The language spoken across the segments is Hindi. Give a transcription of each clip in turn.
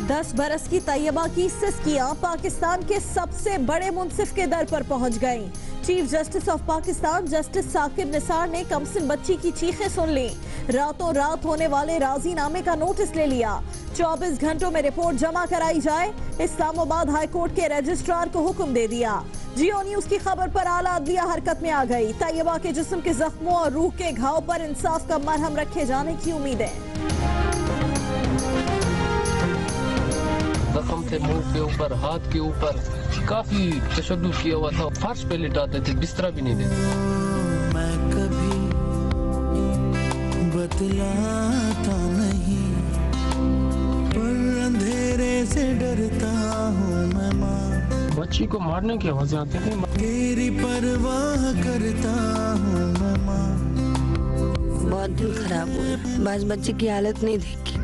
10 बरस की तैयबा की सिस्कियां पाकिस्तान के सबसे बड़े मुंसिफ के दर पर पहुंच गईं। Chief justice of Pakistan justice Saqib Nisar ने कमसिन बच्ची की चीखें सुन ली। रातों रात होने वाले राजीनामे का नोटिस ले लिया। 24 घंटों में रिपोर्ट जमा कराई जाए, इस्लामाबाद हाई कोर्ट के रजिस्ट्रार को हुक्म दे दिया। जियो न्यूज की खबर पर आला अदलिया हरकत में आ गई। तैयबा के जिस्म के जख्मों और रूह के घाव पर इंसाफ का मरहम रखे जाने की उम्मीदें। जख्म थे मुंह के ऊपर, हाथ के ऊपर, काफी तशद्दुद किया हुआ था। फर्श पे लिटाते थे, बिस्तरा भी नहीं देते। मैं कभी बतलाता नहीं, पर अंधेरे से डरता हूँ मैं माँ। बच्ची को मारने की आवाजें आती थी। तेरी परवाह करता हूँ मैं माँ। बहुत दिल खराब हुआ, बस बच्चे की हालत नहीं देखी।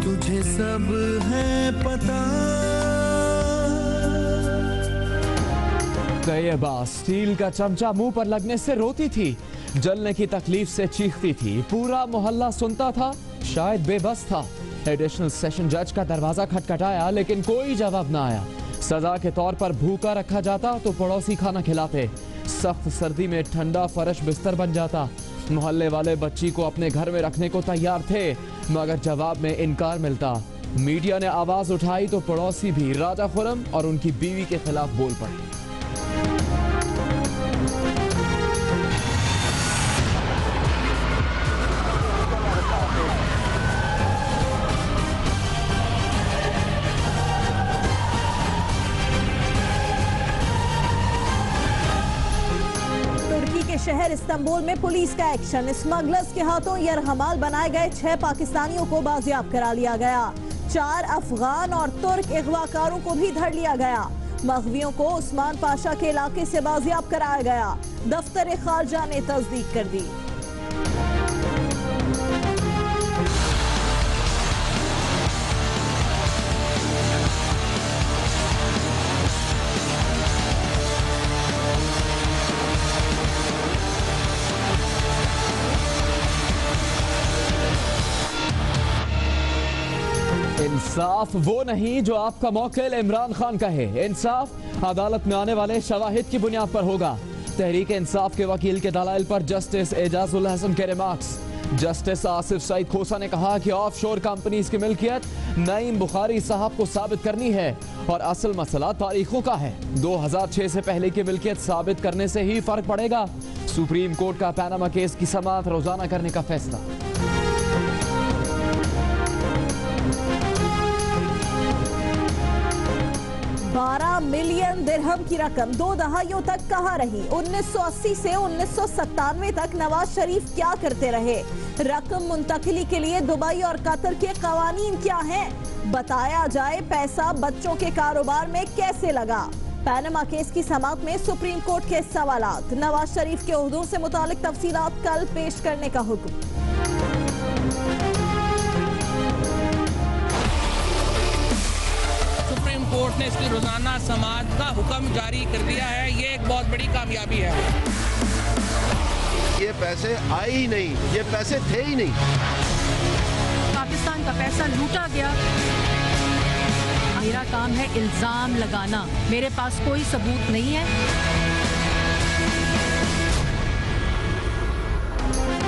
तुझे सब है पता। तैयबा स्टील का चमचा मुंह पर लगने से रोती थी, जलने की तकलीफ से चीखती थी। पूरा मोहल्ला सुनता था, शायद बेबस था। एडिशनल सेशन जज का दरवाजा खटखटाया, लेकिन कोई जवाब न आया। सजा के तौर पर भूखा रखा जाता तो पड़ोसी खाना खिलाते। सख्त सर्दी में ठंडा फर्श बिस्तर बन जाता। मोहल्ले वाले बच्ची को अपने घर में रखने को तैयार थे, मगर जवाब में इनकार मिलता। मीडिया ने आवाज उठाई तो पड़ोसी भी राजा खुरम और उनकी बीवी के खिलाफ बोल पड़े। शहर इस्तांबुल में पुलिस का एक्शन। स्मगलर्स के हाथों यरहमाल बनाए गए 6 पाकिस्तानियों को बाजियाब करा लिया गया। 4 अफगान और तुर्क अगवाकारों को भी धर लिया गया। मगवियों को उस्मान पाशा के इलाके से बाजियाब कराया गया। दफ्तर खारजा ने तस्दीक कर दी। इंसाफ वो नहीं जो आपका मौकिल इमरान खान कहे। इंसाफ अदालत में आने वाले शवाहिद की बुनियाद पर होगा। तहरीक इंसाफ के वकील के दलाइल पर जस्टिस एजाजुल हसन के रिमार्क्स। जस्टिस आसिफ सईद खोसा ने कहा कि ऑफशोर कंपनीज की मिल्कियत नईम बुखारी साहब को साबित करनी है और असल मसला तारीखों का है। 2006 से पहले की मिल्कियत साबित करने से ही फर्क पड़ेगा। सुप्रीम कोर्ट का पैनामा केस की समाअत रोजाना करने का फैसला। 12 मिलियन दिरहम की रकम 2 दहाइयों तक कहाँ रही? 1980 से 1997 तक नवाज शरीफ क्या करते रहे? रकम मुंतकिली के लिए दुबई और कतर के कवानीन क्या हैं? बताया जाए पैसा बच्चों के कारोबार में कैसे लगा? पैनामा केस की समाअत में सुप्रीम कोर्ट के सवालात। नवाज शरीफ के ओहदों से मुतालिक तफसीलात कल पेश करने का हुक्म। कोर्ट ने इसकी रोजाना समाअत का हुक्म जारी कर दिया है। ये एक बहुत बड़ी कामयाबी है। ये पैसे आए ही नहीं, ये पैसे थे ही नहीं। पाकिस्तान का पैसा लूटा गया। मेरा काम है इल्जाम लगाना, मेरे पास कोई सबूत नहीं है।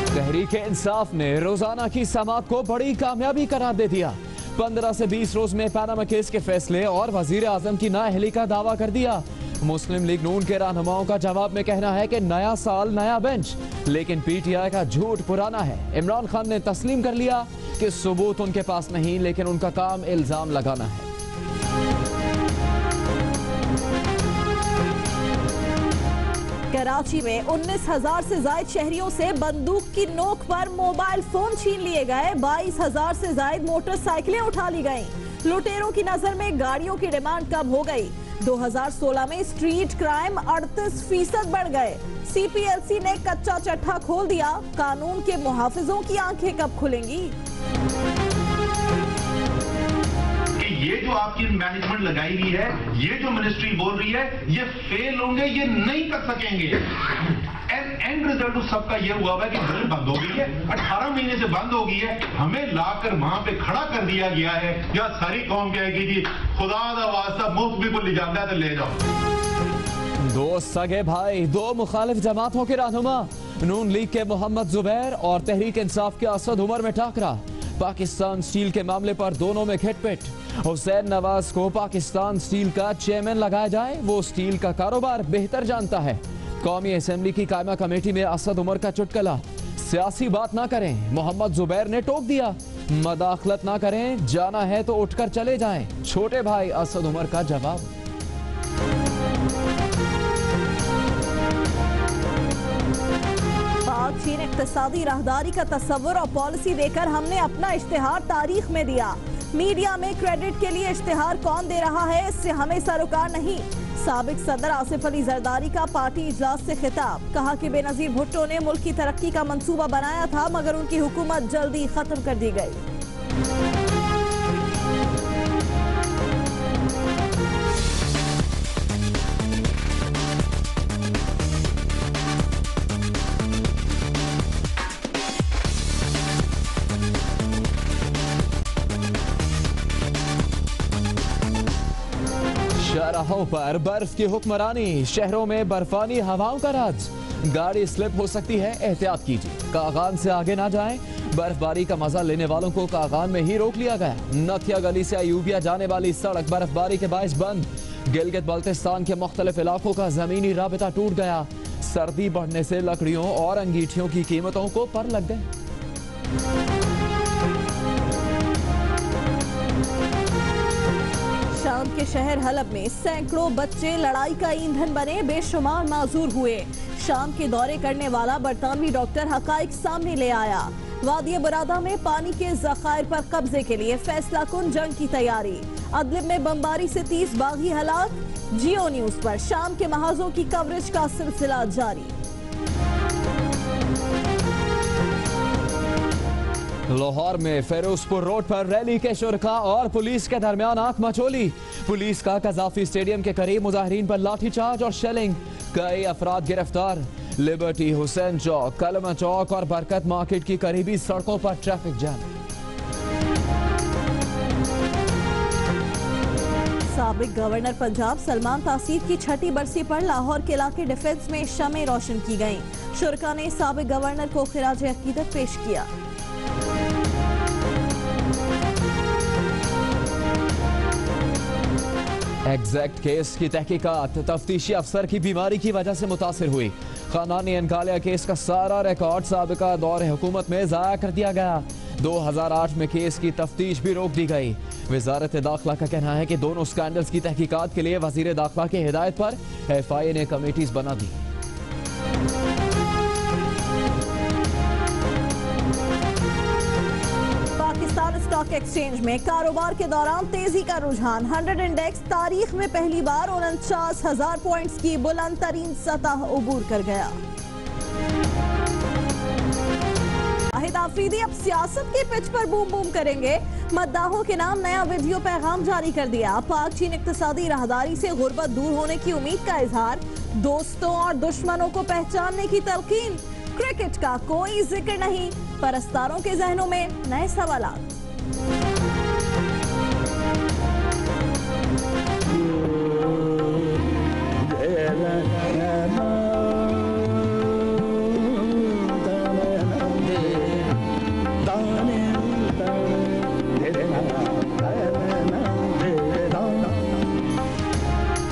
तहरीक इंसाफ ने रोजाना की समाअत को बड़ी कामयाबी करार दे दिया। 15 से 20 रोज में पैनामा केस के फैसले और वजीर आजम की नाअहली का दावा कर दिया। मुस्लिम लीग नून के रहनुमाओं का जवाब में कहना है कि नया साल नया बेंच, लेकिन पीटीआई का झूठ पुराना है। इमरान खान ने तस्लीम कर लिया कि सबूत उनके पास नहीं, लेकिन उनका काम इल्जाम लगाना है। कराची में 19,000 से ज्यादा शहरियों से बंदूक की नोक पर मोबाइल फोन छीन लिए गए। 22,000 से ज्यादा मोटरसाइकिलें उठा ली गईं। लुटेरों की नजर में गाड़ियों की डिमांड कम हो गई। 2016 में स्ट्रीट क्राइम 38% बढ़ गए। सीपीएलसी ने कच्चा चट्टा खोल दिया। कानून के मुहाफिजों की आंखें कब खुलेंगी? ये जो आपकी मैनेजमेंट लगाई हुई है, ये जो मिनिस्ट्री बोल रही है, ये फेल होंगे, ये नहीं कर सकेंगे। एंड रिजल्ट उस सबका यह हुआ है कि ड्रिल बंद हो गई है, 18 महीने से बंद हो गई है, हमें लाकर वहां पे खड़ा कर दिया गया है। या सारी कौम कहेगी जी खुदा दा वास्ता मुफ्त भी कोई ले जाता है तो ले जाओ। दो सगे भाई, दो मुखालिफ जमातों के रहनुमा, नून लीग के मोहम्मद जुबैर और तहरीक इंसाफ के असद उमर में टाकरा। पाकिस्तान स्टील के मामले पर दोनों में खिटपिट। हुसैन नवाज को पाकिस्तान स्टील का चेयरमैन लगाया जाए, वो स्टील का कारोबार बेहतर जानता है। कौमी असेंबली की कायमा कमेटी में असद उमर का चुटकला, सियासी बात ना करें, मोहम्मद जुबैर ने टोक दिया। मदाखलत ना करें, जाना है तो उठकर चले जाएं, छोटे भाई असद उमर का जवाब। चीन इक्तिसादी राहदारी का तस्वुर और पॉलिसी देकर हमने अपना इश्तिहार तारीख में दिया। मीडिया में क्रेडिट के लिए इश्तिहार कौन दे रहा है, इससे हमें सरोकार नहीं। साबिक सदर आसिफ अली जरदारी का पार्टी इजलास से खिताब, कहा कि बेनजीर भुट्टो ने मुल्क की तरक्की का मंसूबा बनाया था मगर उनकी हुकूमत जल्दी खत्म कर दी गई। शाहराहों पर बर्फ की हुक्मरानी, शहरों में बर्फानी हवाओं का राज, गाड़ी स्लिप हो सकती है, एहतियात कीजिए। कागान से आगे ना जाएं, बर्फबारी का मजा लेने वालों को कागान में ही रोक लिया गया। नथिया गली से अयूबिया जाने वाली सड़क बर्फबारी के बायस बंद। गिलगित बल्तिस्तान के मुख्तलिफ इलाकों का जमीनी राबिता टूट गया। सर्दी बढ़ने से लकड़ियों और अंगीठियों की कीमतों को पर लग गए। शाम के शहर हलब में सैकड़ों बच्चे लड़ाई का ईंधन बने, बेशुमार माजूर हुए। शाम के दौरे करने वाला बरतानवी डॉक्टर हकाइक सामने ले आया। वादी बरादा में पानी के जखायर पर कब्जे के लिए फैसला कुन जंग की तैयारी। अदलिब में बमबारी से 30 बागी हलाक। जियो न्यूज पर शाम के महाजों की कवरेज का सिलसिला जारी। लाहौर में फिरोजपुर रोड पर रैली के शुरका और पुलिस के दरमियान आंख मचोली। पुलिस का कजाफी स्टेडियम के करीब मुजाहिरीन पर लाठीचार्ज और शेलिंग, कई अफराद गिरफ्तार। लिबर्टी, हुसैन चौक, कलमा चौक और बरकत मार्केट की करीबी सड़कों पर ट्रैफिक जाम। साबिक गवर्नर पंजाब सलमान तासीर की 6ठी बरसी पर लाहौर के इलाके डिफेंस में शमें रोशन की गईं। शुरका ने साबिक गवर्नर को खिराज अकीदत पेश किया। एग्जैक्ट केस की तहकीकात, तफ्तीशी अफसर की बीमारी की वजह से मुतासिर हुई। खानदानी एनकालिया केस का सारा रिकॉर्ड साबिका दौर हुकूमत में जाया कर दिया गया। 2008 में केस की तफ्तीश भी रोक दी गई। वजारत दाखिला का कहना है कि दोनों स्कैंडल्स की तहकीकात के लिए वजीर दाखिला की हिदायत पर FIA ने कमेटीज बना दी। पाकिस्तान स्टॉक एक्सचेंज में कारोबार के दौरान तेजी का रुझान। 100 इंडेक्स तारीख में पहली बार 49,000 पॉइंट्स की बुलंद तरीन सतह उबूर कर गया। शाहिद आफरीदी अब सियासत के पिच पर बूम बूम करेंगे। मद्दाहों के नाम नया वीडियो पैगाम जारी कर दिया। पाक चीन इक्तिसादी राहदारी से गुर्बत दूर होने की उम्मीद का इजहार। दोस्तों और दुश्मनों को पहचानने की तलकीन। क्रिकेट का कोई जिक्र नहीं, परस्तारों के जहनों में नए सवालात।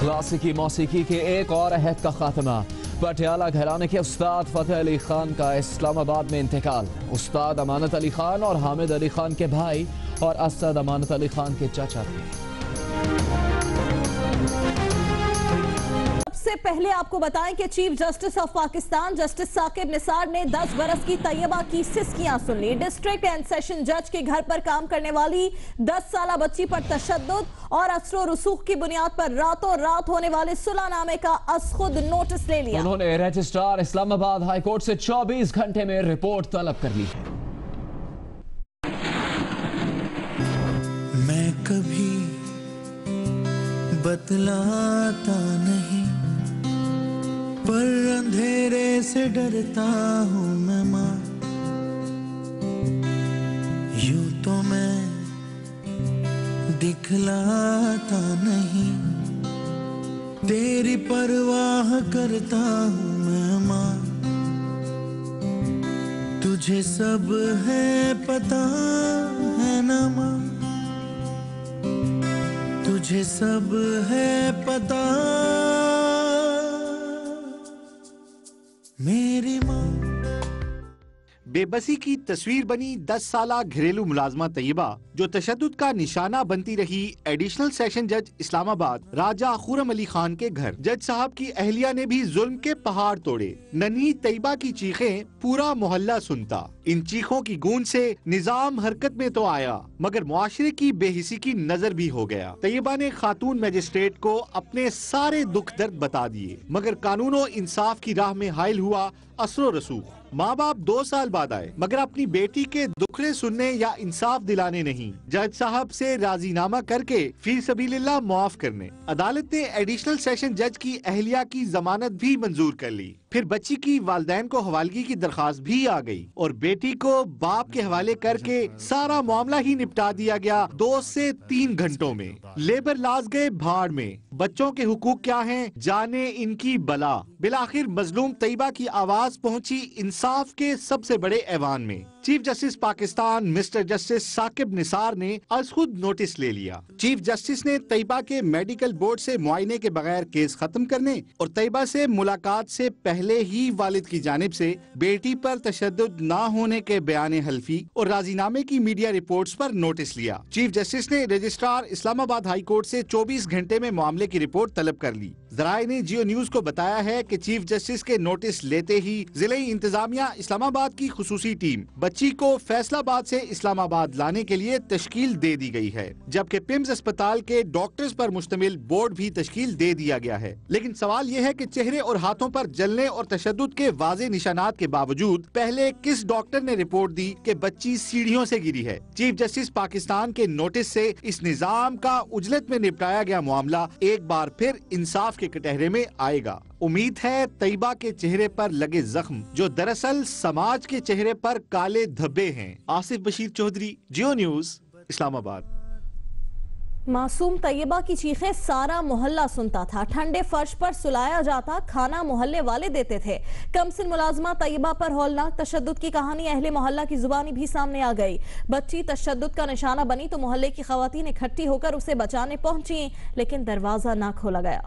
क्लासिकी मौसीकी के एक और अहद का खात्मा। पटियाला घराने के उस्ताद फतेह अली खान का इस्लामाबाद में इंतकाल। उस्ताद अमानत अली खान और हामिद अली खान के भाई और असद अमानत अली खान के चाचा थे। सबसे पहले आपको बताएं कि chief justice of Pakistan justice Saqib Nisar ने 10 बरस की तैयबा की सिस्कियां सुन ली। डिस्ट्रिक्ट एंड सेशन जज के घर पर काम करने वाली 10 साला बच्ची पर तशद्दुद और असरो रसूख की बुनियाद पर रातों रात होने वाले सुलहनामे का खुद नोटिस ले लिया। उन्होंने रजिस्ट्रार इस्लामाबाद हाई कोर्ट से 24 घंटे में रिपोर्ट तलब कर ली है। मैं कभी बतलाता नहीं पर अंधेरे से डरता हूँ मैं माँ, यूं तो मैं दिखलाता नहीं, तेरी परवाह करता हूँ मैं माँ, तुझे सब है पता है ना माँ, तुझे सब है पता मेरी माँ। बेबसी की तस्वीर बनी 10 साला घरेलू मुलाजमा तैयबा, जो तशद्दुद का निशाना बनती रही एडिशनल सेशन जज इस्लामाबाद राजा खुरम अली खान के घर। जज साहब की अहलिया ने भी जुल्म के पहाड़ तोड़े। नन्ही तैयबा की चीखें पूरा मोहल्ला सुनता। इन चीखों की गूंज से निजाम हरकत में तो आया, मगर मुआशरे की बेहिसी की नजर भी हो गया। तैयबा ने खातून मजिस्ट्रेट को अपने सारे दुख दर्द बता दिए, मगर कानूनो इंसाफ की राह में हायल हुआ असरो रसूख। माँ बाप 2 साल बाद आए, मगर अपनी बेटी के दुखड़े सुनने या इंसाफ दिलाने नहीं, जज साहब से राजीनामा करके फी सबीलिल्लाह मुआफ करने। अदालत ने एडिशनल सेशन जज की अहलिया की जमानत भी मंजूर कर ली। फिर बच्ची की वालिदैन को हवालगी की दरखास्त भी आ गई और बेटी को बाप के हवाले करके सारा मामला ही निपटा दिया गया 2 से 3 घंटों में। लेबर लाज गए भाड़ में। बच्चों के हुकूक क्या हैं, जाने इनकी बला। बिलाखिर मजलूम तैयबा की आवाज पहुंची इंसाफ के सबसे बड़े ऐवान में। Chief justice Pakistan mister justice Saqib Nisar ने आज खुद नोटिस ले लिया। चीफ जस्टिस ने तैयबा के मेडिकल बोर्ड से मुआयने के बगैर केस खत्म करने और तैयबा से मुलाकात से पहले ही वालिद की जानिब से बेटी पर तशद्दुद न होने के बयान हल्फी और राजीनामे की मीडिया रिपोर्ट्स पर नोटिस लिया। चीफ जस्टिस ने रजिस्ट्रार इस्लामाबाद हाई कोर्ट से 24 घंटे में मामले की रिपोर्ट तलब कर ली। जराए ने जियो न्यूज को बताया है कि चीफ जस्टिस के नोटिस लेते ही जिले इंतजामिया इस्लामाबाद की खुसूसी टीम बच्ची को फैसलाबाद से इस्लामाबाद लाने के लिए तश्कील दे दी गई है, जबकि पिम्स अस्पताल के डॉक्टर्स पर मुश्तमिल बोर्ड भी तश्कील दे दिया गया है। लेकिन सवाल यह है कि चेहरे और हाथों पर जलने और तशद्दुद के वाज़े निशानात के बावजूद पहले किस डॉक्टर ने रिपोर्ट दी कि बच्ची सीढ़ियों से गिरी है। चीफ जस्टिस पाकिस्तान के नोटिस से इस निजाम का उजलत में निपटाया गया मामला एक बार फिर इंसाफ के कटहरे में आएगा। उम्मीद है तैयबा के चेहरे पर लगे जख्म जो दरअसल समाज के चेहरे पर काले धब्बे हैं। आसिफ बशीर चौधरी, जियो न्यूज, इस्लामाबाद। मासूम तैयबा की चीखें सारा मोहल्ला सुनता था। ठंडे फर्श पर सुलाया जाता, खाना मोहल्ले वाले देते थे। कमसिन मुलाजमा तैयबा पर हौलनाक तशद्दुद की कहानी अहले मोहल्ला की जुबानी भी सामने आ गई। बच्ची तशद्दुद का निशाना बनी तो मोहल्ले की खवातीन इकट्ठी होकर उसे बचाने पहुंची, लेकिन दरवाजा ना खोला गया।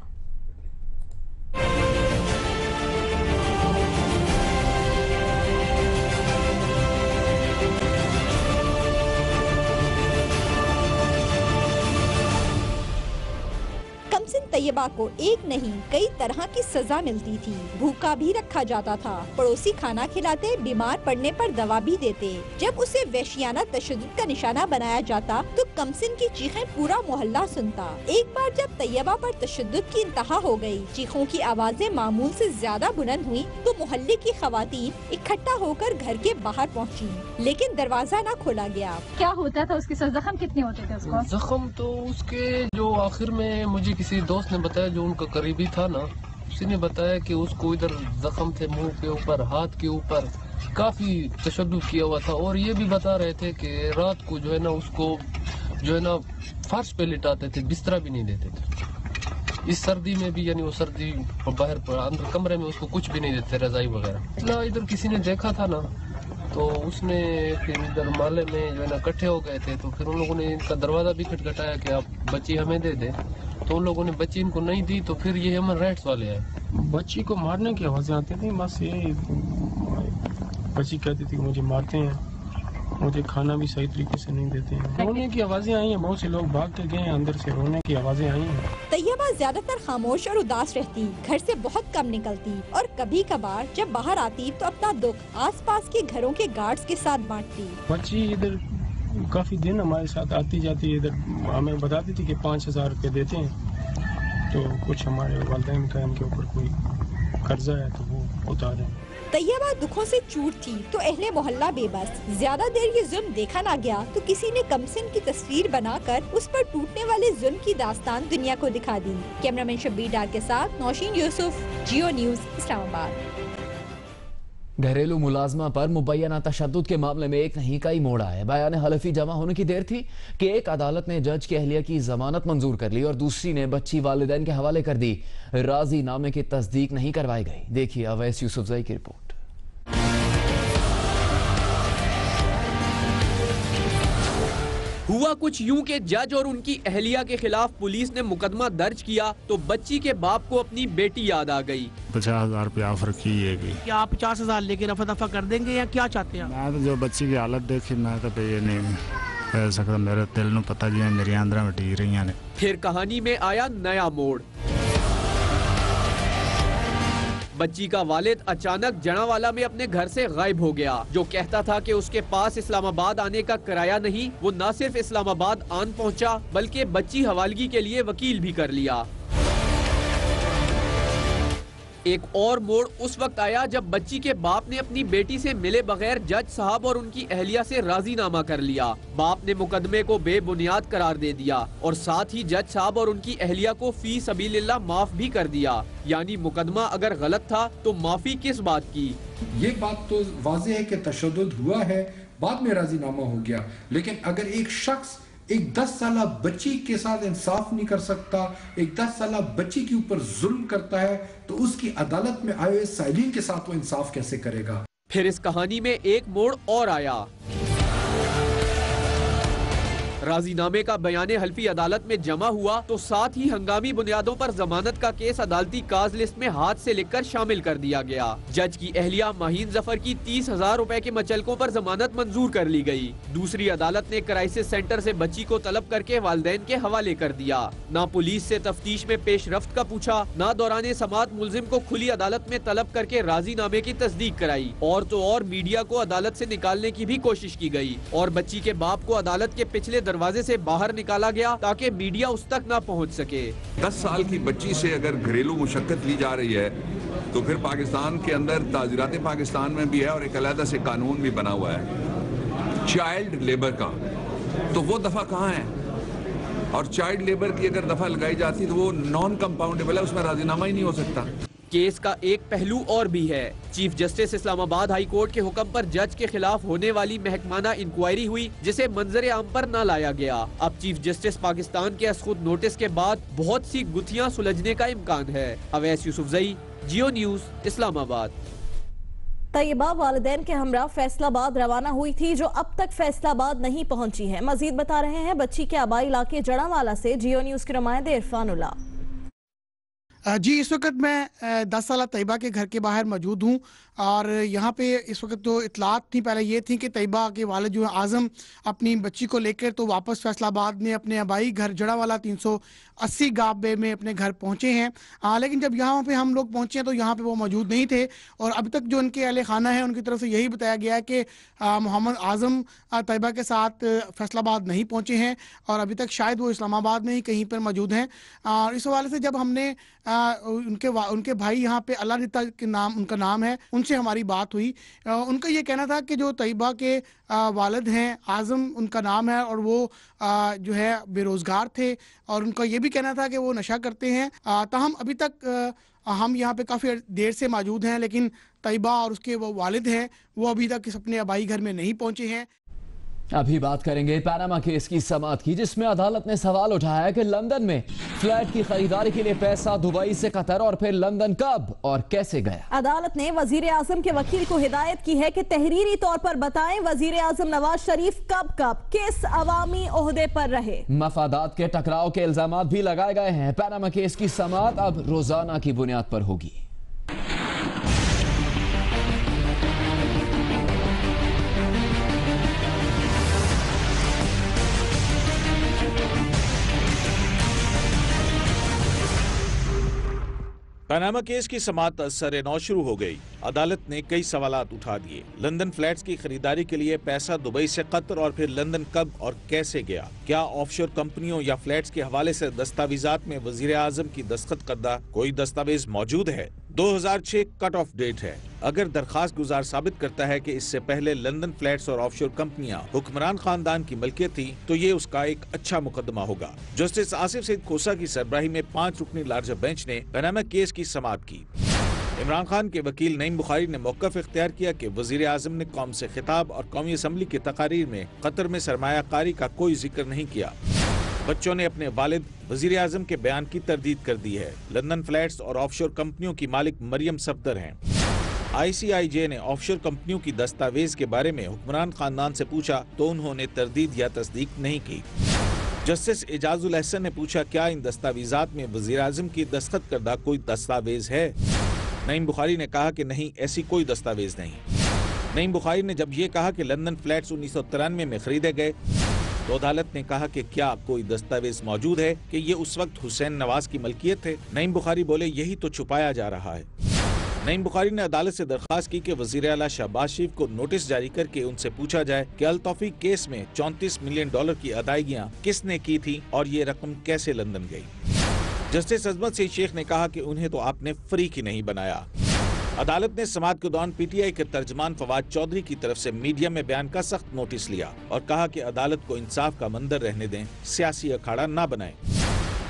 कमसिन तैयबा को एक नहीं कई तरह की सजा मिलती थी। भूखा भी रखा जाता था, पड़ोसी खाना खिलाते, बीमार पड़ने पर दवा भी देते। जब उसे वहशियाना तशद्दुद का निशाना बनाया जाता तो कमसिन की चीखें पूरा मोहल्ला सुनता। एक बार जब तैयबा पर तशद्दुद की इंतहा हो गई, चीखों की आवाजें मामूल से ज्यादा बुलंद हुई तो मोहल्ले की खवातीन इकट्ठा होकर घर के बाहर पहुँची, लेकिन दरवाजा न खोला गया। क्या होता था उसके साथ? जख्म कितने होते थे उसको? जख्म तो उसके जो आखिर में मुझे किसी दोस्त ने बताया जो उनका करीबी था ना, उसी ने बताया कि उसको इधर जख्म थे, मुंह के ऊपर, हाथ के ऊपर काफी तशद्दुद किया हुआ था। और ये भी बता रहे थे कि रात को जो है ना उसको जो है ना फर्श पे लिटाते थे, बिस्तरा भी नहीं देते थे। इस सर्दी में भी, यानी वो सर्दी बाहर अंदर कमरे में उसको कुछ भी नहीं देते, रजाई वगैरह। इधर किसी ने देखा था ना तो उसने फिर इधर माले में जो है ना इकट्ठे हो गए थे, तो फिर उन लोगों ने इनका दरवाजा भी खटखटाया कि आप बच्ची हमें दे दे। तो उन लोगों ने बच्ची इनको नहीं दी, तो फिर ये ह्यूमन राइट्स वाले आए। बच्ची को मारने की आवाज़ें आती थी, बस ये बच्ची कहती थी कि मुझे मारते हैं, मुझे खाना भी सही तरीके से नहीं देते हैं। रोने की आवाज़ें आई हैं, बहुत से लोग भाग के गए हैं, अंदर से रोने की आवाज़ें आई हैं। तैयबा ज्यादातर खामोश और उदास रहती, घर से बहुत कम निकलती और कभी कभार जब बाहर आती तो अपना दुख आसपास के घरों के गार्ड्स के साथ बांटती। बच्ची इधर काफ़ी दिन हमारे साथ आती जाती है, इधर हमें बताती थी कि 5000 रुपये देते हैं, तो कुछ हमारे वालिदैन का इनके ऊपर कोई कर्जा है तो वो उतारें। तैयबा दुखों से चूर थी तो अहले मोहल्ला बेबस। ज्यादा देर ये जुल्म देखा ना गया तो किसी ने कमसिन की तस्वीर बनाकर उस पर टूटने वाले जुल्म की दास्तान दुनिया को दिखा दी। कैमरामैन शब्बीर डार के साथ नौशीन यूसुफ, जियो न्यूज़, इस्लामाबाद। घरेलू मुलाजमा पर मुबैना तशद्दुद के मामले में एक नहीं कई मोड़ आए। बयान हलफी जमा होने की देर थी कि एक अदालत ने जज की अहलिया की जमानत मंजूर कर ली और दूसरी ने बच्ची वालिदैन के हवाले कर दी। राजीनामे की तस्दीक नहीं करवाई गई। देखिए अवैस यूसुफजई की रिपोर्ट। हुआ कुछ यूं कि जज और उनकी अहलिया के खिलाफ पुलिस ने मुकदमा दर्ज किया तो बच्ची के बाप को अपनी बेटी याद आ गई। 50,000 रुपया ऑफर की है। क्या आप 50,000 लेके रफा दफा कर देंगे या क्या चाहते हैं? मैं तो जो बच्ची की हालत देखी मैं तो ये नहीं कह सकता। मेरे दिल ਨੂੰ पता जी मेरी आंद्रा में टी रही ने। फिर कहानी में आया नया मोड़। बच्ची का वालिद अचानक जड़ावाला में अपने घर से गायब हो गया। जो कहता था कि उसके पास इस्लामाबाद आने का किराया नहीं, वो न सिर्फ इस्लामाबाद आन पहुंचा बल्कि बच्ची हवालगी के लिए वकील भी कर लिया। एक और मोड़ उस वक्त आया जब बच्ची के बाप ने अपनी बेटी से मिले बगैर जज साहब और उनकी अहलिया से राजीनामा कर लिया। बाप ने मुकदमे को बेबुनियाद करार दे दिया और साथ ही जज साहब और उनकी अहलिया को फी सबीलिल्लाह माफ भी कर दिया। यानी मुकदमा अगर गलत था तो माफी किस बात की? ये बात तो वाज़ेह है कि तशद्दुद हुआ है, बाद में राजीनामा हो गया। लेकिन अगर एक शख्स एक 10 साला बच्ची के साथ इंसाफ नहीं कर सकता, एक 10 साला बच्ची के ऊपर जुल्म करता है, तो उसकी अदालत में आए हुए साइलिन के साथ वो इंसाफ कैसे करेगा? फिर इस कहानी में एक मोड़ और आया। राजीनामे का बयाने हल्फी अदालत में जमा हुआ तो साथ ही हंगामी बुनियादों पर जमानत का केस अदालती काज लिस्ट में हाथ से लिखकर शामिल कर दिया गया। जज की अहलिया माहीन जफर की 30,000 रुपए के मचलकों पर जमानत मंजूर कर ली गई। दूसरी अदालत ने क्राइसिस सेंटर से बच्ची को तलब करके वालिदैन के हवाले कर दिया। न पुलिस से तफ्तीश में पेशरफ्त का पूछा, न दौरान समात मुलजिम को खुली अदालत में तलब करके राजीनामे की तस्दीक कराई। और तो और मीडिया को अदालत से निकालने की भी कोशिश की गई और बच्ची के बाप को अदालत के पिछले दरवाजे से बाहर निकाला गया ताकि मीडिया उस तक ना पहुंच सके। 10 साल की बच्ची से अगर घरेलू मुशक्कत ली जा रही है तो फिर पाकिस्तान के अंदर ताज़ीरात पाकिस्तान में भी है और एक अलग से कानून भी बना हुआ है चाइल्ड लेबर का, तो वो दफा कहाँ है? और चाइल्ड लेबर की अगर दफा लगाई जाती तो वो नॉन कंपाउंडेबल है, उसमें राजीनामा ही नहीं हो सकता। केस का एक पहलू और भी है। Chief justice Islamabad high court के हुक्म पर जज के खिलाफ होने वाली महकमाना इंक्वायरी हुई जिसे मंजर आम पर न लाया गया। अब चीफ जस्टिस पाकिस्तान के खुद नोटिस के बाद बहुत सी गुत्थियां सुलझने का इम्कान है। अवैस यूसुफजई, जियो न्यूज़, इस्लामाबाद। तैयबा वालिदैन के हमरा फैसलाबाद रवाना हुई थी जो अब तक फैसलाबाद नहीं पहुंची है। मजीद बता रहे हैं बच्ची के आबाई इलाके जड़ावाला से जियो न्यूज़ के नुमाइंदे इरफानुल्लाह। जी, इस वक्त मैं 10 साला तैयबा के घर के बाहर मौजूद हूँ और यहाँ पे इस वक्त तो इतलात थी पहले ये थी कि तैयबा के वालिद जो है आज़म अपनी बच्ची को लेकर तो वापस फैसलाबाद में अपने आबाई घर जड़ावाला 380 गाबे में अपने घर पहुँचे हैं। लेकिन जब यहाँ पे हम लोग पहुँचे तो यहाँ पे वो मौजूद नहीं थे और अभी तक जो उनके अहले खाना है उनकी तरफ से यही बताया गया है कि मोहम्मद आज़म तैयबा के साथ फैसलाबाद नहीं पहुँचे हैं और अभी तक शायद वो इस्लामाबाद में ही कहीं पर मौजूद हैं। और इस हवाले से जब हमने उनके भाई यहाँ पे अल्लाह रिता के नाम उनका नाम है, उनसे हमारी बात हुई। उनका ये कहना था कि जो तैयबा के वालिद हैं आज़म उनका नाम है और वो जो है बेरोज़गार थे और उनका ये भी कहना था कि वो नशा करते हैं। ताहम अभी तक हम यहाँ पे काफ़ी देर से मौजूद हैं लेकिन तैयबा और उसके वो वालिद हैं वो अभी तक अपने आबाई घर में नहीं पहुँचे हैं। अभी बात करेंगे पनामा केस की समाअत की जिसमें अदालत ने सवाल उठाया कि लंदन में फ्लैट की खरीदारी के लिए पैसा दुबई से कतर और फिर लंदन कब और कैसे गया। अदालत ने वजीर आजम के वकील को हिदायत की है कि तहरीरी तौर पर बताएं वजीर आजम नवाज शरीफ कब किस अवामी ओहदे पर रहे। मफादात के टकराव के इल्जाम भी लगाए गए हैं। पनामा केस की समाअत अब रोजाना की बुनियाद पर होगी। पनामा केस की समाअत सरे नौ शुरू हो गई। अदालत ने कई सवालात उठा दिए। लंदन फ्लैट्स की खरीदारी के लिए पैसा दुबई से कतर और फिर लंदन कब और कैसे गया। क्या ऑफशोर कंपनियों या फ्लैट्स के हवाले से दस्तावेजात में वजीर आजम की दस्तखत करदा कोई दस्तावेज मौजूद है। 2006 कट ऑफ डेट है। अगर दरखास्त गुजार साबित करता है कि इससे पहले लंदन फ्लैट्स और ऑफशोर कंपनियां हुक्मरान खानदान की मलकियत थी तो ये उसका एक अच्छा मुकदमा होगा। जस्टिस आसिफ सईद खोसा की सरबराही में 5 रुकनी लार्जर बेंच ने पनामा केस की समाअत की। इमरान खान के वकील नईम बुखारी ने मौक़िफ़ इख्तियार किया कि वज़ीर आज़म ने कौम से खिताब और कौमी असम्बली की तकारीर में कतर में सरमायाकारी का कोई जिक्र नहीं किया। बच्चों ने अपने वालिद वज़ीर आज़म के बयान की तरदीद कर दी है। लंदन फ्लैट्स और ऑफशोर कंपनियों की मालिक मरियम सफदर हैं। ICIJ ने ऑफशोर कंपनियों की दस्तावेज के बारे में हुक्मरान खानदान से पूछा तो उन्होंने तरदीद या तस्दीक नहीं की। जस्टिस एजाजुल एहसन ने पूछा क्या इन दस्तावेजात में वज़ीर आज़म की दस्तखत करदा कोई दस्तावेज है। नईम बुखारी ने कहा कि नहीं, ऐसी कोई दस्तावेज नहीं। नईम बुखारी ने जब ये कहा कि लंदन फ्लैट्स 1993 में खरीदे गए तो अदालत ने कहा कि क्या कोई दस्तावेज मौजूद है कि ये उस वक्त हुसैन नवाज की मलकियत थे। नईम बुखारी बोले यही तो छुपाया जा रहा है। नईम बुखारी ने अदालत से दरख्वास्त की कि वज़ीर आला शहबाज शरीफ को नोटिस जारी करके उनसे पूछा जाए कि अल तौफीक केस में $34 मिलियन की अदायगियां किसने की थी और ये रकम कैसे लंदन गई। जस्टिस अजमत सईद शेख ने कहा कि उन्हें तो आपने फ्री की नहीं बनाया। अदालत ने समाअत के दौरान PTI के तर्जमान फवाद चौधरी की तरफ से मीडिया में बयान का सख्त नोटिस लिया और कहा कि अदालत को इंसाफ का मंजर रहने दें, सियासी अखाड़ा न बनाएं।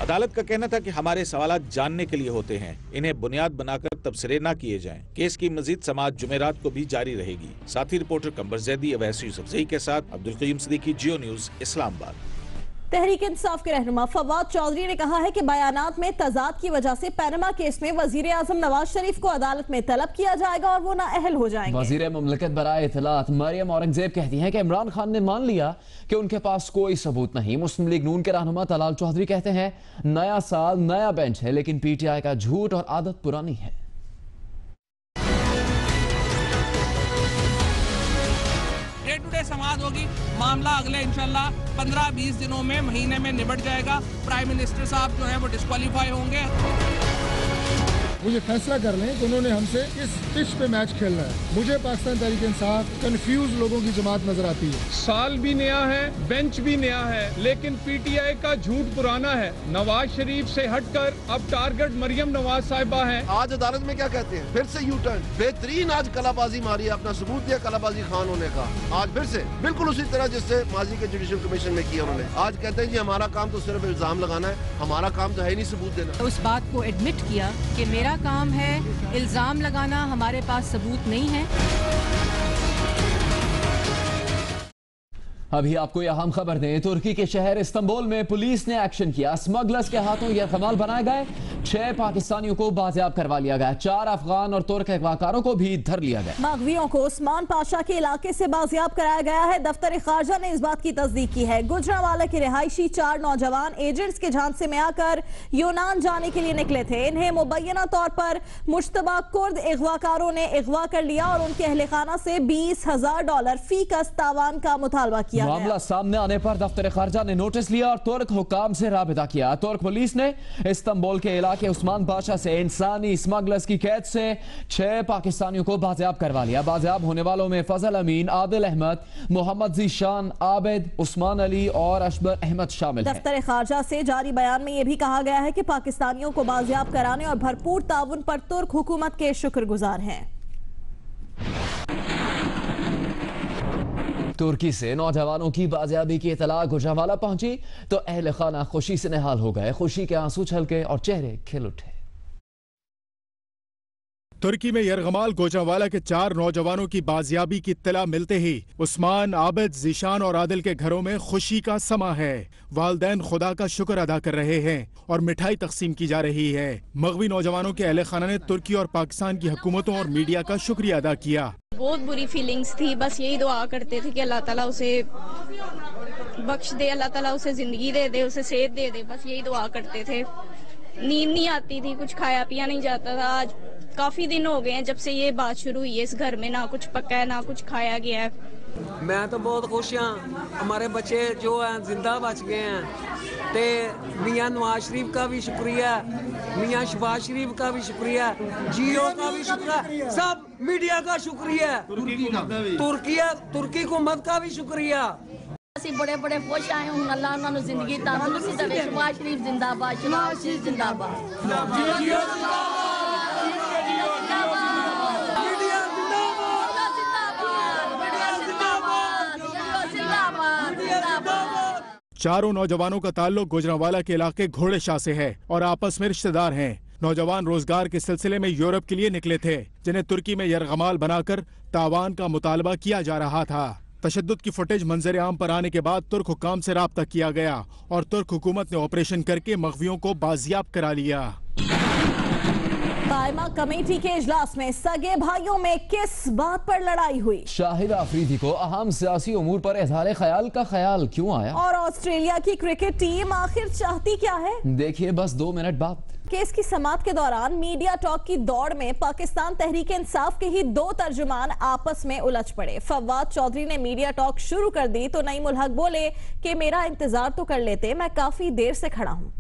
अदालत का कहना था कि हमारे सवालात जानने के लिए होते हैं, इन्हें बुनियाद बनाकर तबसरे न किए जाएं। केस की मजीद समाअत जुमेरात को भी जारी रहेगी। साथी रिपोर्टर कंबर जैदी अवैस यूसुफजई के साथ अब्दुल क़य्यूम सिद्दीकी, जियो न्यूज़, इस्लामाबाद। तहरीक इंसाफ के रहनुमा फवाद चौधरी ने कहा है कि बयानात में तजाद की वजह से पनामा केस में वजीर आजम नवाज शरीफ को अदालत में तलब किया जाएगा और वो नाअहल हो जाएंगे। वजीर मुमलिकत बराए इत्तलात मरियम औरंगजेब कहती हैं कि इमरान खान ने मान लिया कि उनके पास कोई सबूत नहीं। मुस्लिम लीग नून के रहनुमा तलाल चौधरी कहते हैं नया साल नया बेंच है लेकिन PTI का झूठ और आदत पुरानी है। डे टू डे समाअत होगी, मामला अगले इंशाल्लाह 15-20 दिनों में, महीने में निबट जाएगा। प्राइम मिनिस्टर साहब जो है वो डिस्क्वालीफाई होंगे। मुझे फैसला कर लें कि उन्होंने हमसे इस पिच पे मैच खेलना है। मुझे पाकिस्तान तहरीक इंसाफ कंफ्यूज लोगों की जमात नजर आती है। साल भी नया है, बेंच भी नया है, लेकिन PTI का झूठ पुराना है। नवाज शरीफ से हटकर अब टारगेट मरियम नवाज साहिबा है। आज अदालत में क्या कहते हैं, फिर से यू टर्न, बेहतरीन आज कलाबाजी मारी, अपना सबूत दिया कलाबाजी खान होने का। आज फिर से बिल्कुल उसी तरह जिससे माजी के जुडिशल कमीशन में किया उन्होंने। आज कहते हैं जी हमारा काम तो सिर्फ इल्जाम लगाना है, हमारा काम तो है नहीं सबूत देना। उस बात को एडमिट किया कि मेरा काम है इल्जाम लगाना, हमारे पास सबूत नहीं है। अभी आपको यह अहम खबर दें, तुर्की के शहर इस्तांबुल में पुलिस ने एक्शन किया। स्मगलर्स के हाथों यह कमाल बनाए गए, 6 पाकिस्तानियों को बाजियाब करवा लिया गया, 4 अफगान और तुर्क अगवाकारों को भी धर लिया गया। मगवियों को उस्मान पाशा के इलाके से बाजियाब कराया गया है। दफ्तर खारजा ने इस बात की तस्दीक की है। गुजरांवाला के रिहायशी 4 नौजवान एजेंट्स के झांसे में आकर यूनान जाने के लिए निकले थे। इन्हें मुबैना तौर पर मुश्तबा कुर्द अगवाकारों ने अगवा कर लिया और उनके अहले खाना से $20,000 फी कस तावान का मुतालबा किया। मामला सामने आने पर दफ्तर खारजा ने नोटिस लिया और तुर्क हुकाम से राबिता किया। तुर्क पुलिस ने इस्तांबुल के इलाके उस्मान पाशा से इंसानी स्मगलर्स की कैद से 6 पाकिस्तानियों को बाजियाब करवा लिया। बाजियाब होने वालों में फजल अमीन, आदिल अहमद, मोहम्मद जीशान, आबिद, उस्मान अली और अशबर अहमद शामिल हैं। दफ्तर खारजा से जारी बयान में यह भी कहा गया है कि पाकिस्तानियों को बाजियाब कराने और भरपूर ताउन पर तुर्क हुकूमत के शुक्रगुजार हैं। तुर्की से नौजवानों की बाजियाबी की इतला गुजरांवाला पहुंची तो अहले खाना खुशी से निहाल हो गए। खुशी के आंसू छलके और चेहरे खिल उठे। तुर्की में यरगमाल गोजावाला के 4 नौजवानों की बाजियाबी की इत्तला मिलते ही उस्मान, आबिद, जीशान और आदिल के घरों में खुशी का समा है। वालिदैन खुदा का शुक्र अदा कर रहे हैं और मिठाई तकसीम की जा रही है। मगवी नौजवानों के अहले खाना ने तुर्की और पाकिस्तान की हुकूमतों और मीडिया का शुक्रिया अदा किया। बहुत बुरी फीलिंग्स थी, बस यही दुआ करते थे कि अल्लाह ताला उसे बख्श दे, अल्लाह ताला उसे जिंदगी दे दे, उसे सेहत दे दे, बस यही दुआ करते थे। नींद नहीं आती थी, कुछ खाया पिया नहीं जाता था। आज काफी दिन हो गए हैं जब से ये बात शुरू हुई है, इस घर में ना कुछ पका है ना कुछ खाया गया है। मैं तो बहुत खुश हाँ, हमारे बच्चे जो हैं जिंदा बच गए हैं। ते मियाँ नवाज शरीफ का भी शुक्रिया, मियाँ शहबाज शरीफ का भी शुक्रिया, जियो का भी शुक्रिया, सब मीडिया का शुक्रिया, तुर्की हुकूमत का भी शुक्रिया। ਅਸੀਂ बड़े बड़े खुश आए हूं। अल्लाह उन्होंने जिंदगी तंदुरुस्ती देवे। शहबाज शरीफ जिंदाबाद, शहबाज शरीफ जिंदाबाद। चारों नौजवानों का ताल्लुक गुजरांवाला के इलाके घोड़े शाह से है और आपस में रिश्तेदार हैं। नौजवान रोजगार के सिलसिले में यूरोप के लिए निकले थे, जिन्हें तुर्की में यरगमाल बनाकर तावान का मुतालबा किया जा रहा था। तशद्दुद की फुटेज मंजर आम पर आने के बाद तुर्क हुकाम से राब्ता किया गया और तुर्क हुकूमत ने ऑपरेशन करके मग़वियों को बाजियाब करा लिया। कायमा कमेटी के इजलास में सगे भाइयों में किस बात पर लड़ाई हुई? शाहिद आफरीदी को अहम सियासी उमूर पर इजहार ख्याल का ख्याल क्यों आया? और ऑस्ट्रेलिया की क्रिकेट टीम आखिर चाहती क्या है? देखिए बस 2 मिनट बाद। केस की समाअत के दौरान मीडिया टॉक की दौड़ में पाकिस्तान तहरीक इंसाफ के ही 2 तर्जुमान आपस में उलझ पड़े। फवाद चौधरी ने मीडिया टॉक शुरू कर दी तो नईमुल हक बोले कि मेरा इंतजार तो कर लेते, मैं काफी देर से खड़ा हूँ।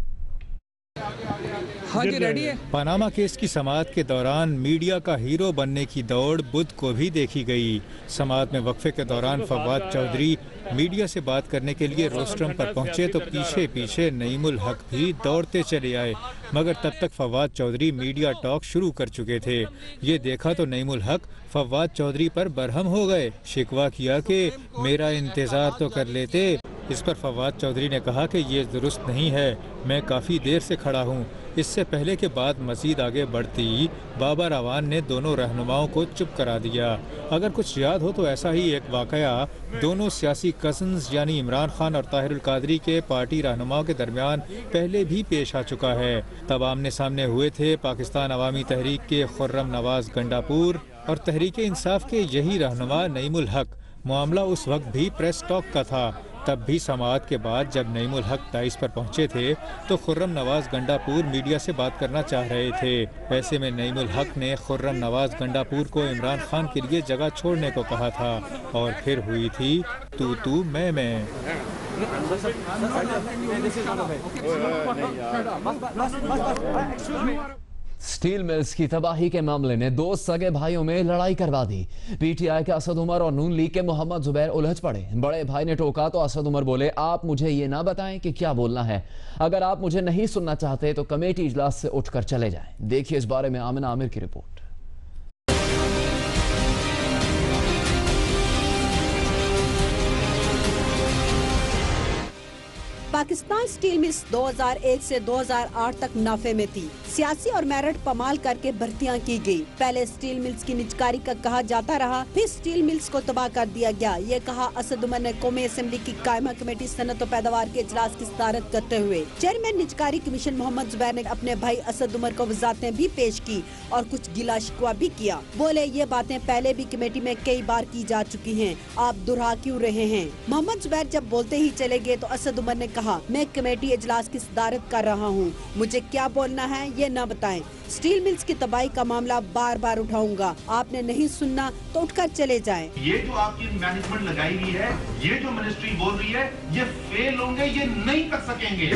हाँ जी, रेडी है। पनामा केस की समाअत के दौरान मीडिया का हीरो बनने की दौड़ बुध को भी देखी गई। समाअत में वक्फे के दौरान फवाद चौधरी मीडिया से बात करने के लिए रोस्ट्रम पर पहुंचे तो पीछे पीछे नईमुल हक भी दौड़ते चले आए, मगर तब तक फवाद चौधरी मीडिया टॉक शुरू कर चुके थे। ये देखा तो नईमुल हक फवाद चौधरी पर बरहम हो गए। शिकवा किया कि मेरा इंतजार तो कर लेते। इस पर फवाद चौधरी ने कहा कि ये दुरुस्त नहीं है, मैं काफ़ी देर से खड़ा हूँ। इससे पहले के बाद मजीद आगे बढ़ती बाबर अवान ने दोनों रहनुमाओं को चुप करा दिया। अगर कुछ याद हो तो ऐसा ही एक वाकया दोनों सियासी कज़न्स यानी इमरान खान और ताहिरुल कादरी के पार्टी रहनुमाओं के दरमियान पहले भी पेश आ चुका है। तब आमने सामने हुए थे पाकिस्तान अवामी तहरीक के खुर्रम नवाज गंडापुर और तहरीक इंसाफ के यही रहनुमा नईमुल हक। मामला उस वक्त भी प्रेस टॉक का था। तब भी समाअत के बाद जब नईमुल हक डाइस पर पहुंचे थे तो खुर्रम नवाज गंडापुर मीडिया से बात करना चाह रहे थे। ऐसे में नईमुल हक ने खुर्रम नवाज गंडापुर को इमरान खान के लिए जगह छोड़ने को कहा था और फिर हुई थी तू मैं। स्टील मिल्स की तबाही के मामले ने 2 सगे भाइयों में लड़ाई करवा दी। पीटीआई के असद उमर और नून लीग के मोहम्मद जुबैर उलझ पड़े। बड़े भाई ने टोका तो असद उमर बोले, आप मुझे ये ना बताएं कि क्या बोलना है। अगर आप मुझे नहीं सुनना चाहते तो कमेटी इजलास से उठकर चले जाएं। देखिए इस बारे में आमिना आमिर की रिपोर्ट। पाकिस्तान स्टील मिल्स 2001 से 2008 तक नाफे में थी। सियासी और मेरिट पमाल करके भर्तियां की गई। पहले स्टील मिल्स की निजकारी का कहा जाता रहा, फिर स्टील मिल्स को तबाह कर दिया गया। ये कहा असद उमर ने कौमी असेंबली की कायमा कमेटी सनत और पैदावार के इजलास की सदारत करते हुए। चेयरमैन निजकारी कमीशन मोहम्मद जुबैर ने अपने भाई असद उमर को वजारतें भी पेश की और कुछ गिला शिकवा भी किया। बोले ये बातें पहले भी कमेटी में कई बार की जा चुकी हैं, आप दुहरा क्यों रहे हैं। मोहम्मद जुबैर जब बोलते ही चले गए तो असद उमर ने कहा, मैं कमेटी इजलास की सदारत कर रहा हूँ, मुझे क्या बोलना है ये न बताएं। स्टील मिल्स की तबाही का मामला बार बार उठाऊंगा, आपने नहीं सुनना तो उठकर चले जाएं। ये जो आपकी मैनेजमेंट लगाई हुई है, ये जो मिनिस्ट्री बोल रही है, ये फेल होंगे, ये नहीं कर सकेंगे।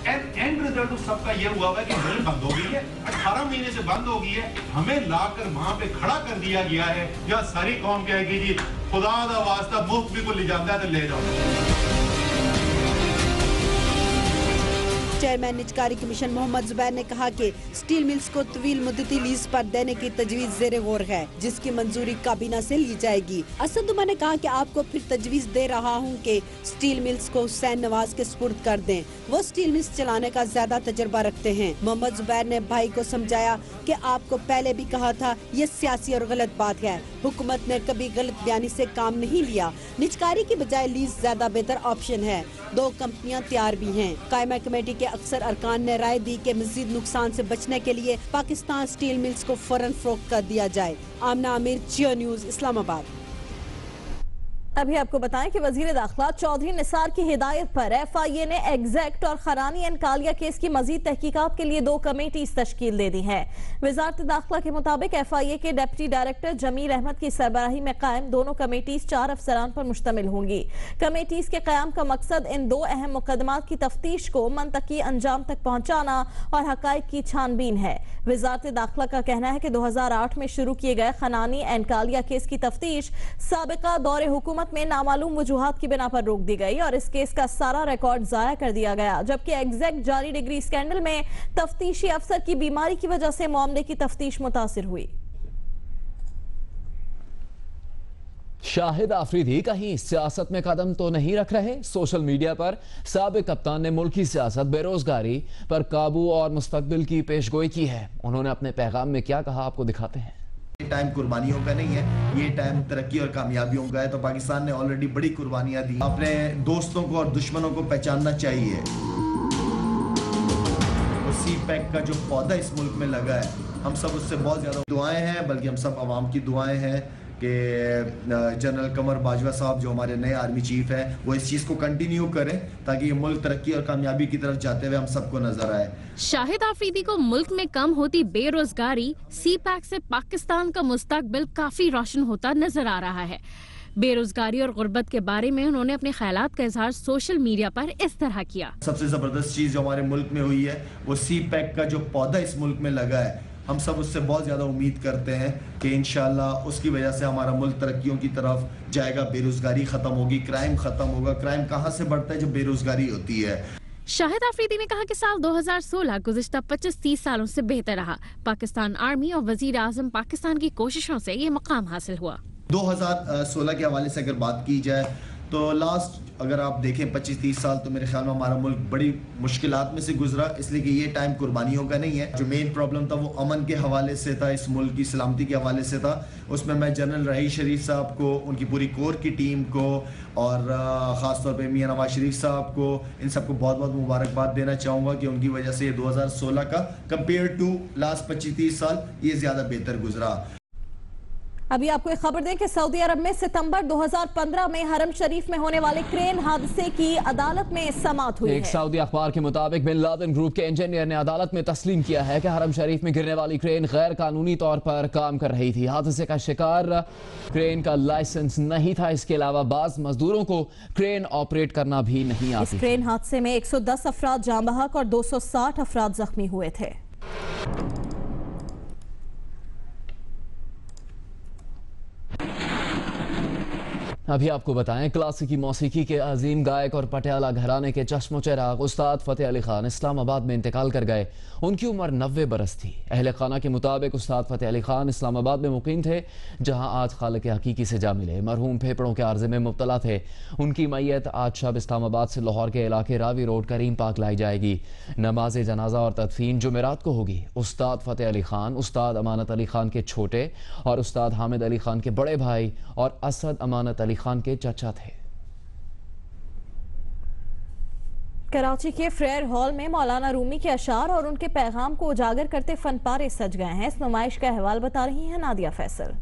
एंड रिजल्ट सबका ये हुआ है कि मिल बंद हो गई है, 18 महीने से बंद हो गई है। हमें लाकर वहाँ पे खड़ा कर दिया गया है, जहाँ सारी कौम कहेगी जी खुदा दा वास्ता मुफ्त भी को ले जाता है तो ले जाओ। चेयरमैन निजकारी कमीशन मोहम्मद जुबैर ने कहा कि स्टील मिल्स को तवील मुद्दती लीज पर देने की तजवीज ज़ेरे गौर है, जिसकी मंजूरी काबीना से ली जाएगी। असद उमर ने कहा कि आपको फिर तजवीज दे रहा हूं कि स्टील मिल्स को हुसैन नवाज के सुपुर्द कर दें, वो स्टील मिल्स चलाने का ज्यादा तजर्बा रखते हैं। मोहम्मद जुबैर ने भाई को समझाया कि आपको पहले भी कहा था, ये सियासी और गलत बात है। हुकूमत ने कभी गलत बयानी से काम नहीं लिया, निजकारी की बजाय लीज ज्यादा बेहतर ऑप्शन है। 2 कंपनियां तैयार भी हैं। कायमा कमेटी के अक्सर अरकान ने राय दी कि मजीद नुकसान से बचने के लिए पाकिस्तान स्टील मिल्स को फौरन फरोख्त कर दिया जाए। आमना आमिर, जियो न्यूज़, इस्लामाबाद। अभी आपको बताएं कि वजीर दाखिला चौधरी निसार की हिदायत पर FIA ने एग्जैक्ट और खरानी एनकालिया केस की मजीद तहकीकात के लिए 2 कमेटीज तश्कील दे दी है। वजारत दाखिला के मुताबिक FIA के डिप्टी डायरेक्टर जमीर अहमद की सरबराही में कायम दोनों कमेटीज 4 अफसरान पर मुश्तमिल होंगी। कमेटीज के कयाम का मकसद इन 2 अहम मुकदमात की तफ्तीश को मंतकी अंजाम तक पहुंचाना और हकाइक की छानबीन है। वजारत दाखिला का कहना है कि 2008 में शुरू किए गए खनानी एनकालिया केस की तफ्तीश साबिका दौरे हुकूमत में नामालूम वजूहात की बिना पर रोक दी गई और इस केस का सारा रिकॉर्ड जाया कर दिया गया, जबकि एग्जैक्ट जारी डिग्री स्कैंडल में तफ्तीशी अफसर की बीमारी की वजह से मामले की तफ्तीश मुतासिर हुई। शाहिद आफरीदी कहीं सियासत में कदम तो नहीं रख रहे। सोशल मीडिया पर साबिक कप्तान ने मुल्की सियासत, बेरोजगारी पर काबू और मुस्तकबिल की पेशगोई की है। उन्होंने अपने पैगाम में क्या कहा, आपको दिखाते हैं। ये टाइम कुर्बानियों का नहीं है, ये टाइम तरक्की और कामयाबियों का है। तो पाकिस्तान ने ऑलरेडी बड़ी कुर्बानियां दी। अपने दोस्तों को और दुश्मनों को पहचानना चाहिए। सी पैक का जो पौधा इस मुल्क में लगा है, हम सब उससे बहुत ज़्यादा दुआएं हैं, बल्कि हम सब आवाम की दुआएं हैं कि जनरल कमर बाजवा साहब जो हमारे नए आर्मी चीफ हैं, वो इस चीज़ को कंटिन्यू करें ताकि ये मुल्क तरक्की और कामयाबी की तरफ जाते हुए हम सबको नजर आए। शाहिद आफरीदी को मुल्क में कम होती बेरोजगारी, सी पैक से पाकिस्तान का मुस्तकबिल काफी रोशन होता नजर आ रहा है। बेरोजगारी और गुर्बत के बारे में उन्होंने अपने ख्यालात का इजहार सोशल मीडिया पर इस तरह किया। सबसे जबरदस्त चीज जो हमारे मुल्क में हुई है, वो सी पैक का जो पौधा इस मुल्क में लगा है, हम सब उससे बहुत ज्यादा उम्मीद करते हैं कि इंशाल्लाह उसकी वजह से हमारा मुल्क तरक्कियों की तरफ जाएगा, बेरोजगारी खत्म होगी, क्राइम खत्म होगा। क्राइम कहाँ से बढ़ता है? जब बेरोजगारी होती है। शाहिद आफरीदी ने कहा कि साल 2016 गुज़िश्ता 25-30 सालों से बेहतर रहा। पाकिस्तान आर्मी और वजीर आजम पाकिस्तान की कोशिशों से ये मकाम हासिल हुआ। 2016 के हवाले से अगर बात की जाए तो लास्ट अगर आप देखें 25-30 साल, तो मेरे ख्याल में हमारा मुल्क बड़ी मुश्किलात में से गुजरा, इसलिए कि ये टाइम कुर्बानियों का नहीं है। जो मेन प्रॉब्लम था वो अमन के हवाले से था, इस मुल्क की सलामती के हवाले से था। उसमें मैं जनरल रईस शरीफ साहब को, उनकी पूरी कोर की टीम को और ख़ास तौर पे मियां नवाज शरीफ साहब को, इन सबको बहुत बहुत मुबारकबाद देना चाहूँगा कि उनकी वजह से ये 2016 का कंपेयर टू लास्ट 25-30 साल ये ज़्यादा बेहतर गुजरा। अभी आपको एक खबर दें कि सऊदी अरब में सितंबर 2015 में हरम शरीफ में होने वाले क्रेन हादसे की अदालत में समाअत हुई है। एक सऊदी अखबार के मुताबिक बिन लादेन ग्रुप के इंजीनियर ने अदालत में तस्लीम किया है कि हरम शरीफ में गिरने वाली क्रेन गैर कानूनी तौर पर काम कर रही थी। हादसे का शिकार क्रेन का लाइसेंस नहीं था। इसके अलावा बाज मजदूरों को क्रेन ऑपरेट करना भी नहीं आती। इस क्रेन हादसे में 110 अफराद जाँ बहक और 260 अफराद जख्मी हुए थे। अभी आपको बताएं, क्लासिकी मौसीकी के अजीम गायक और पटियाला घराने के चश्मो चिराग उस्ताद फतेह अली खान इस्लामाबाद में इंतकाल कर गए। उनकी उम्र 90 बरस थी। अहले खाना के मुताबिक उस्ताद फतेह अली खान इस्लामाबाद में मुकीम थे, जहां आज खालिक हकीकी से जा मिले। मरहूम फेफड़ों के आर्जे में मुब्तला थे। उनकी मैयत आज शब इस्लामाबाद से लाहौर के इलाके रावी रोड करीम पाक लाई जाएगी। नमाज जनाजा और तदफीन जुमेरात को होगी। उस्ताद फतेह अली खान उस्ताद अमानत अली खान के छोटे और उस्ताद हामिद अली खान के बड़े भाई और असद अमानत अली खान के चाचा थे। कराची के फ्रेयर हॉल में मौलाना रूमी के अशार और उनके पैगाम को उजागर करते फनपारे सज गए हैं। इस नुमाइश का अहवाल बता रही हैं नादिया फैसल।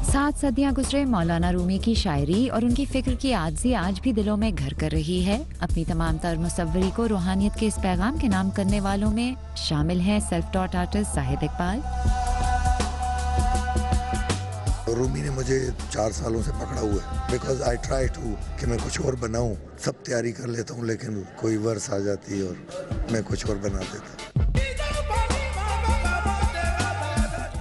सात सदियां गुजरे मौलाना रूमी की शायरी और उनकी फिक्र की आजिज़ी आज भी दिलों में घर कर रही है। अपनी तमाम तर मुसव्वरी को रूहानियत के इस पैगाम के नाम करने वालों में शामिल हैं self taught artist Zahid Iqbal. Rumi ने मुझे 4 सालों से पकड़ा हुआ है, बिकॉज आई ट्राई टू कि मैं कुछ और बनाऊं। सब तैयारी कर लेता हूं, लेकिन कोई वर्स आ जाती है और मैं कुछ और बना देता।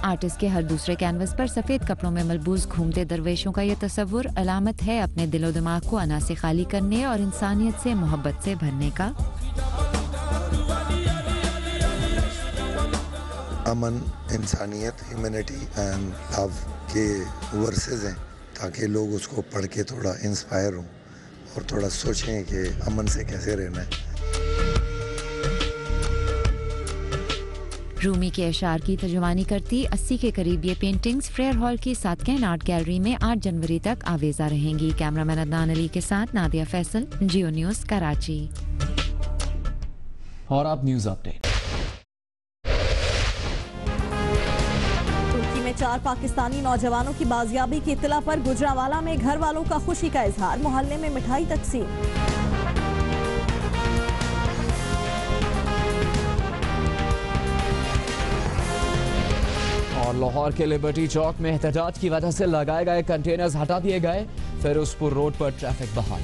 आर्टिस्ट के हर दूसरे कैनवस पर सफेद कपड़ों में मलबूस घूमते दरवेशों का यह तस्वुर अलामत है अपने दिलो दिमाग को अना से खाली करने और इंसानियत से मोहब्बत से भरने का। अमन, इंसानियत, ह्यूमैनिटी एंड लव के वर्सेस हैं, ताकि लोग उसको पढ़ के थोड़ा इंस्पायर हों और थोड़ा सोचें कि अमन से कैसे रहना है। रूमी के अशार की तर्जुमानी करती 80 के करीब ये पेंटिंग्स फ्रेयर हॉल की सातकेन आर्ट गैलरी में 8 जनवरी तक आवेजा रहेंगी। कैमरामैन अदनान अली के साथ नादिया फैसल, जियो न्यूज़ कराची। और आप न्यूज़ अपडेट। तुर्की में 4 पाकिस्तानी नौजवानों की बाजियाबी की इत्तला पर गुजरांवाला में घर वालों का खुशी का इजहार। मोहल्ले में मिठाई तकसीम। और लाहौर के लिबर्टी चौक में एहतजाज की वजह से लगाए गए कंटेनर्स हटा दिए गए। फिरोजपुर रोड पर ट्रैफिक बहाल।